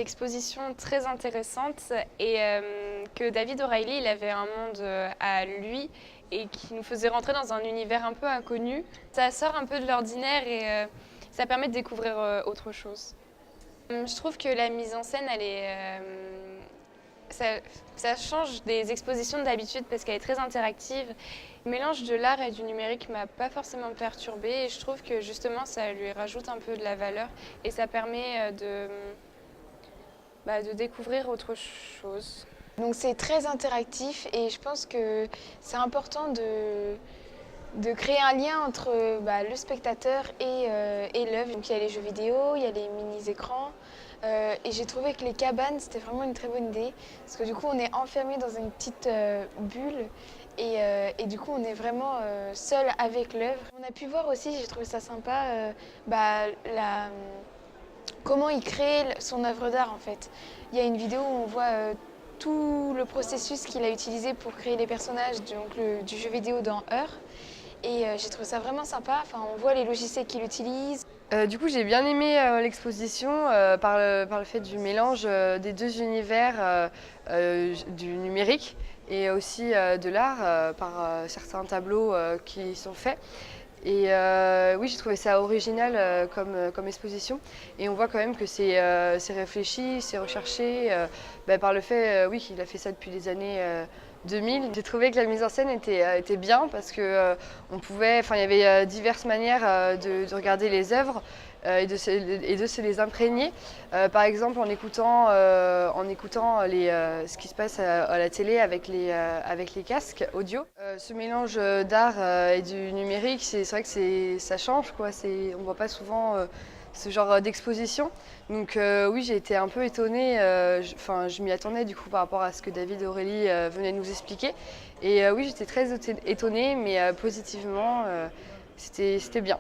l'exposition très intéressante et que David O'Reilly, il avait un monde à lui et qui nous faisait rentrer dans un univers un peu inconnu. Ça sort un peu de l'ordinaire et ça permet de découvrir autre chose. Je trouve que la mise en scène, ça change des expositions d'habitude parce qu'elle est très interactive. Le mélange de l'art et du numérique m'a pas forcément perturbée et je trouve que justement ça lui rajoute un peu de la valeur et ça permet de découvrir autre chose. Donc c'est très interactif et je pense que c'est important de créer un lien entre le spectateur et l'œuvre. Donc il y a les jeux vidéo, il y a les mini-écrans. Et j'ai trouvé que les cabanes, c'était vraiment une très bonne idée. Parce que du coup, on est enfermé dans une petite bulle. Et du coup, on est vraiment seul avec l'œuvre. On a pu voir aussi, j'ai trouvé ça sympa, comment il crée son œuvre d'art en fait. Il y a une vidéo où on voit tout le processus qu'il a utilisé pour créer les personnages du jeu vidéo dans Heure. Et j'ai trouvé ça vraiment sympa. Enfin, on voit les logiciels qu'il utilise. Du coup, j'ai bien aimé l'exposition par le fait du mélange des deux univers du numérique et aussi de l'art par certains tableaux qui sont faits. Et oui, j'ai trouvé ça original comme exposition. Et on voit quand même que c'est réfléchi, c'est recherché par le fait oui, qu'il a fait ça depuis les années 2000. J'ai trouvé que la mise en scène était bien parce que il y avait diverses manières de regarder les œuvres et de se les imprégner. Par exemple, en écoutant ce qui se passe à la télé avec les casques audio. Ce mélange d'art et du numérique, c'est vrai que ça change, quoi. On ne voit pas souvent ce genre d'exposition. Donc oui, j'ai été un peu étonnée, je m'y attendais du coup par rapport à ce que David O'Reilly venait de nous expliquer. Et oui, j'étais très étonnée, mais positivement, c'était bien.